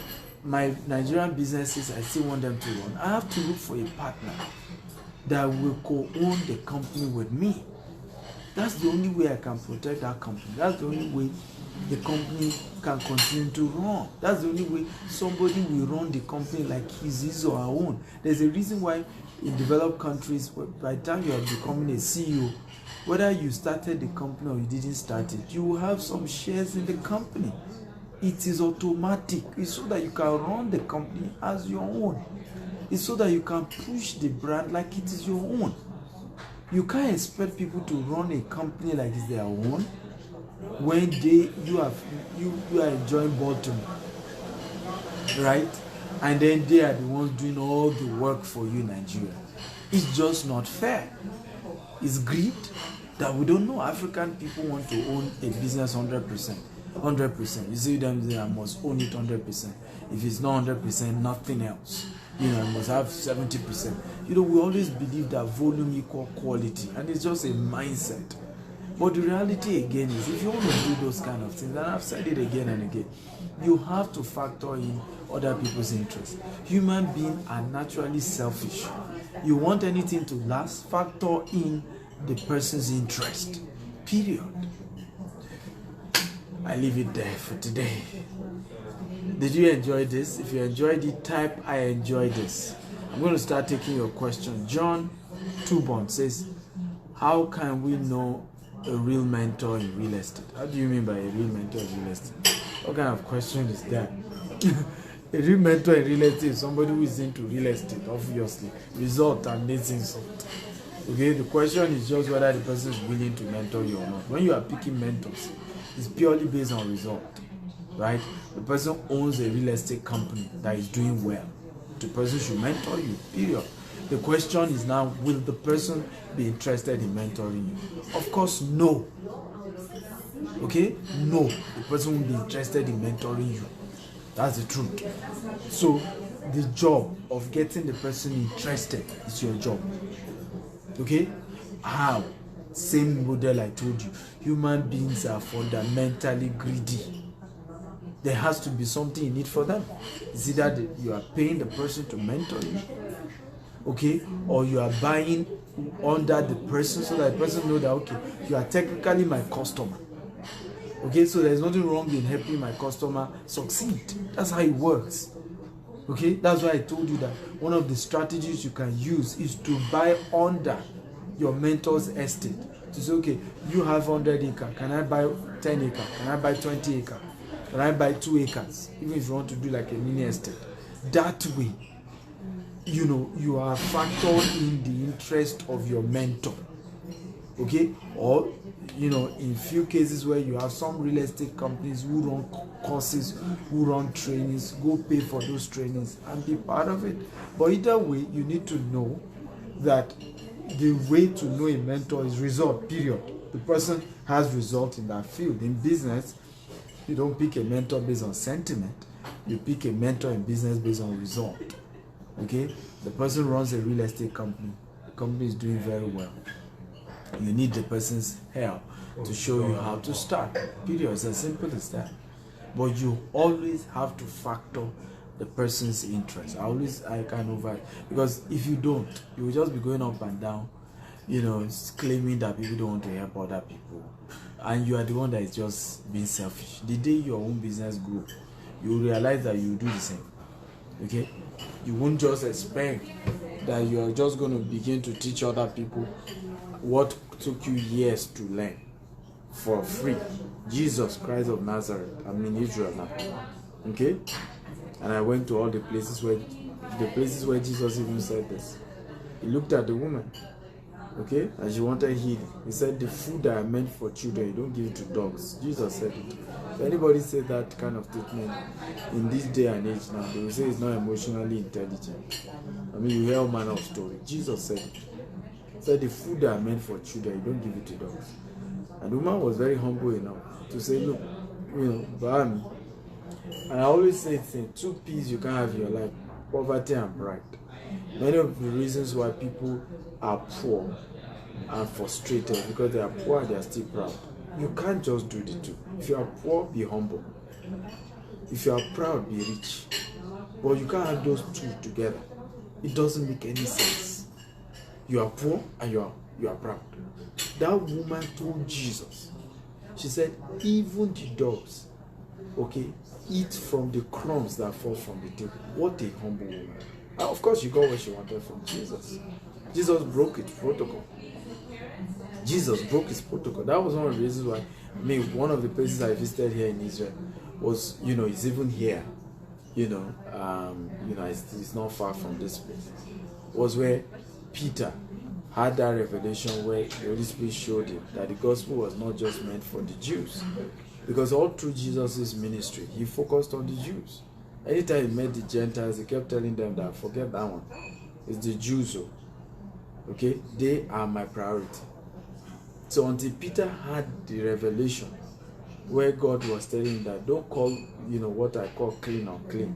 my Nigerian businesses, I still want them to run, I have to look for a partner that will co-own the company with me. That's the only way I can protect that company. That's the only way the company can continue to run. That's the only way somebody will run the company like his or her own. There's a reason why in developed countries, by the time you are becoming a CEO, Whether you started the company or you didn't start it, you will have some shares in the company. It is automatic. It's so that you can run the company as your own. It's so that you can push the brand like it is your own. You can't expect people to run a company like it's their own when you are enjoying bottom, right? And then they are the ones doing all the work for you in Nigeria. It's just not fair. It's greed that we don't know. African people want to own a business 100%. 100%. You see them, they must own it 100%. If it's not 100%, nothing else. You know, I must have 70%. You know, we always believe that volume equal quality, and it's just a mindset. But the reality again is, if you want to do those kind of things, and I've said it again and again, you have to factor in other people's interests. Human beings are naturally selfish. You want anything to last, factor in the person's interest. Period. I leave it there for today. Did you enjoy this? If you enjoyed it, type I enjoy this. I'm going to start taking your question. John Tubon says, how can we know a real mentor in real estate? How do you mean by a real mentor in real estate? What kind of question is that? A real mentor in real estate is somebody who is into real estate, obviously. Result and needs insult. Okay, the question is just whether the person is willing to mentor you or not. When you are picking mentors, it's purely based on result, right? The person owns a real estate company that is doing well. The person should mentor you, period. The question is now, will the person be interested in mentoring you? Of course, no. Okay? No. The person will be interested in mentoring you. That's the truth. So, the job of getting the person interested is your job. Okay? How? Same model I told you. Human beings are fundamentally greedy. There has to be something in it for them. It's either you are paying the person to mentor you, okay, or you are buying under the person so that the person knows that, okay, you are technically my customer. Okay, so there's nothing wrong in helping my customer succeed. That's how it works. Okay, that's why I told you that one of the strategies you can use is to buy under your mentor's estate. To say, okay, you have 100 acres. Can I buy 10 acres? Can I buy 20 acres? Can I buy 2 acres? Even if you want to do like a mini estate. That way, you know, you are factoring in the interest of your mentor. Okay? Or, you know, in few cases where you have some real estate companies who run courses, who run trainings, go pay for those trainings and be part of it. But either way, you need to know that the way to know a mentor is result, period. The person has result in that field. In business, you don't pick a mentor based on sentiment. You pick a mentor in business based on result. Okay? The person runs a real estate company. The company is doing very well. You need the person's help to show you how to start. Period. It's as simple as that. But you always have to factor the person's interest. I can over, because if you don't, you will just be going up and down, you know, claiming that people don't want to help other people, and you are the one that is just being selfish. The day your own business grows, you will realize that you will do the same. Okay, you won't just expect that you are just going to begin to teach other people what took you years to learn for free. Jesus Christ of Nazareth, I'm in Israel now. Okay, and I went to all the places where Jesus even said this. He looked at the woman, okay, and she wanted healing. He said, the food that are meant for children, you don't give it to dogs. Jesus said it. If anybody said that kind of statement in this day and age now, they will say it's not emotionally intelligent. I mean, you hear all manner of story. Jesus said it. He said, the food that are meant for children, you don't give it to dogs. And the woman was very humble enough to say, look, you know, but and I always say, two P's you can't have in your life: poverty and pride. Many of the reasons why people are poor and frustrated because they are poor and they are still proud. You can't just do the two. If you are poor, be humble. If you are proud, be rich. But you can't have those two together. It doesn't make any sense. You are poor and you are proud. That woman told Jesus, she said, even the dogs, okay, eat from the crumbs that fall from the table. What a humble woman. And of course, she got what she wanted from Jesus. Jesus broke it, protocol. Jesus broke his protocol. That was one of the reasons why, one of the places I visited here in Israel was, it's even here, it's not far from this place, was where Peter had that revelation where the Holy Spirit showed him that the gospel was not just meant for the Jews. Because all through Jesus' ministry, he focused on the Jews. Anytime he met the Gentiles, he kept telling them that, forget that one. It's the Jews, okay? They are my priority. So until Peter had the revelation where God was telling him that don't call, what I call clean unclean,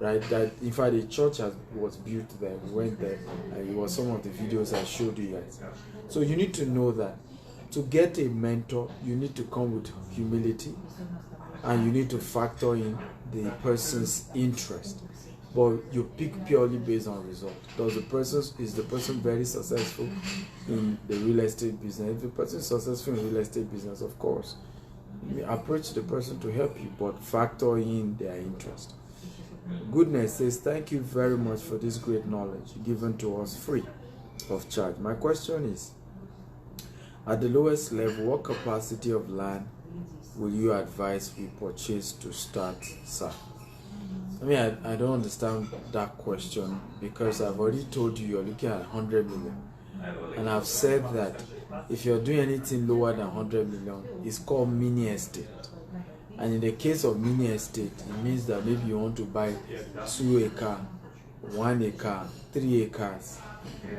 right? That in fact the church was built there. We went there, and it was some of the videos I showed you guys. So you need to know that to get a mentor, you need to come with humility, and you need to factor in the person's interest. But you pick purely based on result. Is the person very successful in the real estate business? If the person is successful in real estate business, of course, you approach the person to help you, but factor in their interest. Goodness says, thank you very much for this great knowledge given to us free of charge. My question is, at the lowest level, what capacity of land will you advise we purchase to start, sir? I don't understand that question, because I've already told you you're looking at 100 million. And I've said that if you're doing anything lower than 100 million, it's called mini estate. And in the case of mini estate, it means that maybe you want to buy 2 acres, 1 acre, 3 acres.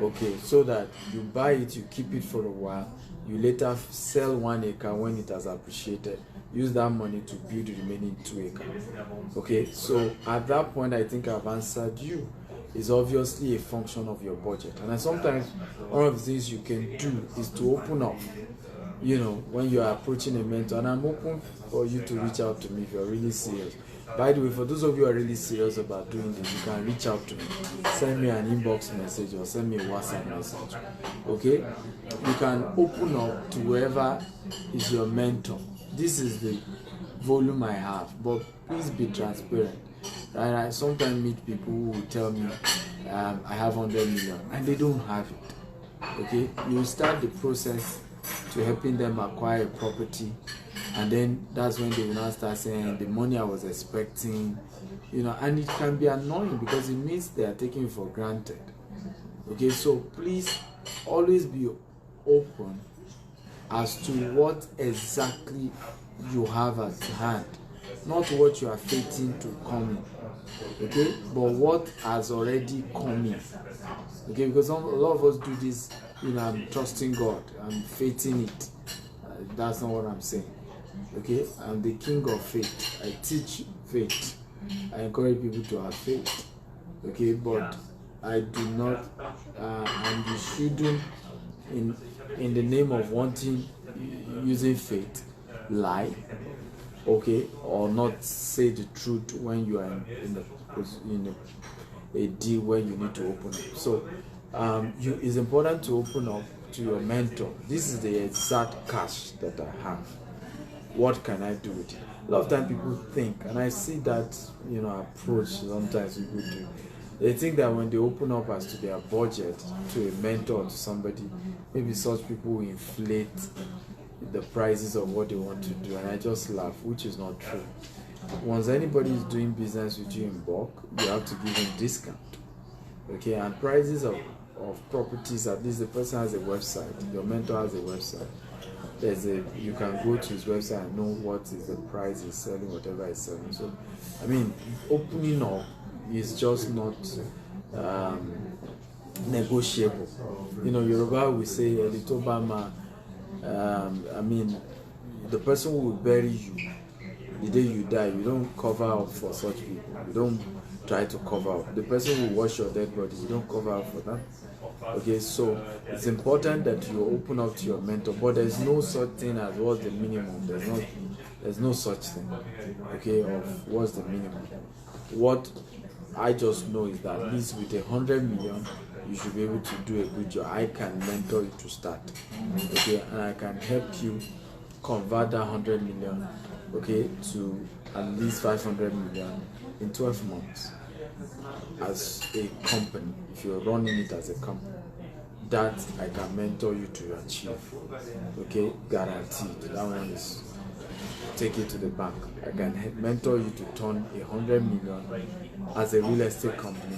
Okay, so that you buy it, you keep it for a while, you later sell 1 acre when it has appreciated. Use that money to build the remaining 2 acres. Okay, so at that point, I think I've answered you. It's obviously a function of your budget. And sometimes one of the things you can do is to open up, when you are approaching a mentor. And I'm open for you to reach out to me if you're really serious. By the way, for those of you who are really serious about doing this, you can reach out to me. Send me an inbox message or send me a WhatsApp message. Okay? You can open up to whoever is your mentor. This is the volume I have, but please be transparent. And I sometimes meet people who will tell me, I have 100 million, and they don't have it. Okay? You start the process to helping them acquire a property, and then that's when they will now start saying the money I was expecting, and it can be annoying because it means they are taking it for granted. Okay, so please always be open as to what exactly you have at hand, not what you are fating to come in, okay, but what has already come in. Okay, because a lot of us do this, I'm trusting God, I'm fating it. That's not what I'm saying. Okay, I'm the king of faith. I teach faith. I encourage people to have faith. Okay, but I do not, and you shouldn't, in the name of wanting, using faith, lie, okay, or not say the truth when you are in a deal where you need to open up. So it's important to open up to your mentor. This is the exact cash that I have. What can I do with it? A lot of times people think, and I see that approach sometimes people do. They think that when they open up as to their budget to a mentor or to somebody, maybe such people will inflate the prices of what they want to do, and I just laugh, which is not true. Once anybody is doing business with you in bulk, you have to give them discount. Okay, and prices of properties, at least the person has a website, your mentor has a website. You can go to his website and know what is the price he's selling, whatever he's selling. So, opening up is just not negotiable. Yoruba will say, Elitobama, the person who will bury you the day you die, you don't cover up for such people. You don't try to cover up. The person who will wash your dead body, you don't cover up for them. Okay, so it's important that you open up to your mentor, but there's no such thing as what's the minimum. There's no such thing, okay, of what's the minimum. What I just know is that at least with 100 million, you should be able to do a good job. I can mentor you to start, okay, and I can help you convert that 100 million, okay, to at least 500 million in 12 months as a company, if you're running it as a company. that I can mentor you to achieve. Okay, guaranteed. That one is take it to the bank. I can mentor you to turn 100 million as a real estate company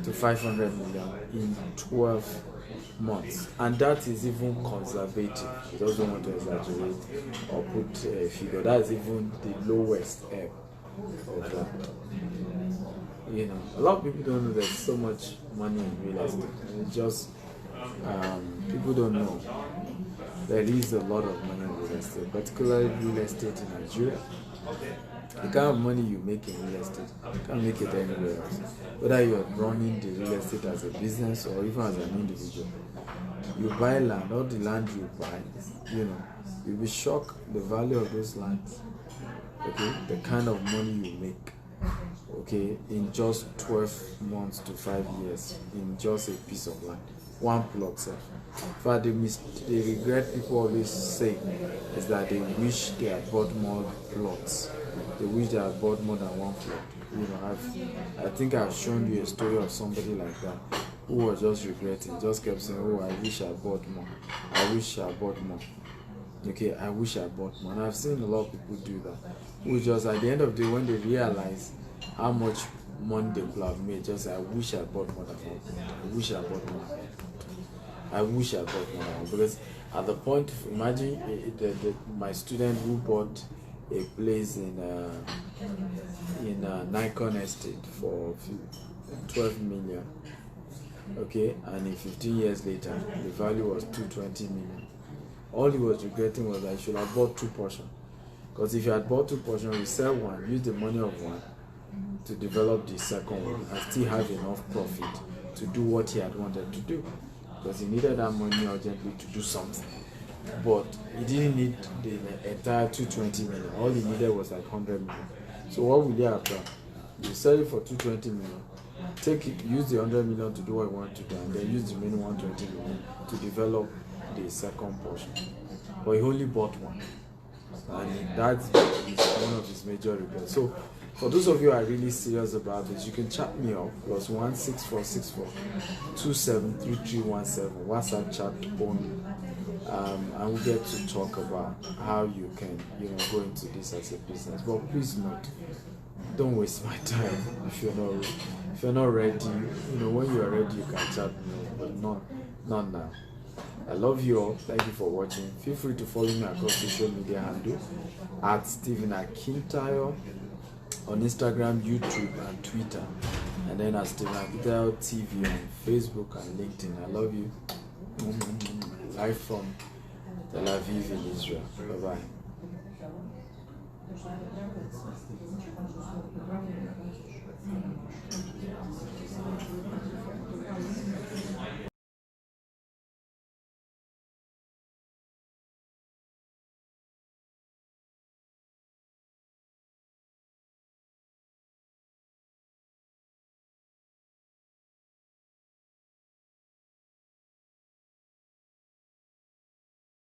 to 500 million in 12 months, and that is even conservative. I just don't want to exaggerate or put a figure. That is even the lowest ebb of that. You know, a lot of people don't know there's so much money in real estate. It's just people don't know there is a lot of money in real estate, particularly real estate in Nigeria. The kind of money you make in real estate, you can't make it anywhere else. Whether you're running the real estate as a business or even as an individual, you buy land, all the land you buy, you know, you'll be shocked the value of those lands. Okay, the kind of money you make, okay, in just 12 months to 5 years in just a piece of land, one plot, sir. In fact, the regret people always say is that they wish they had bought more plots. They wish they had bought more than one plot. You know, I think I've shown you a story of somebody like that who was just regretting, just kept saying, "Oh, I wish I bought more. I wish I bought more." Okay, I wish I bought more. And I've seen a lot of people do that. Who just at the end of the day, when they realize how much money they could have made, just say, "I wish I bought more than one plot. I wish I bought more than one plot. I wish I bought more than one." Because at the point, imagine my student who bought a place in Nikon Estate for 12 million. Okay, and in 15 years later, the value was 220 million. All he was regretting was that he should have bought 2 portions. Because if you had bought 2 portions, you sell one, use the money of one to develop the second one, and still have enough profit to do what he had wanted to do. Because he needed that money urgently to do something. But he didn't need the entire 220 million. All he needed was like 100 million. So what will he have done? You sell it for 220 million. Take it, use the 100 million to do what you want to do, and then use the remaining 120 million to develop the second portion. But he only bought one, and that is one of his major regrets. So for those of you who are really serious about this, you can chat me up +1 6464 273317 WhatsApp chat only, and we'll get to talk about how you can, you know, go into this as a business. But please note, don't waste my time if you're not ready. You know, when you are ready, you can chat me, but not now. I love you all. Thank you for watching. Feel free to follow me across social media handle at Stephen Akintayo on Instagram, YouTube, and Twitter, and then at Stephen Akintayo TV on Facebook and LinkedIn. I love you. Live from Tel Aviv in Israel. Bye bye.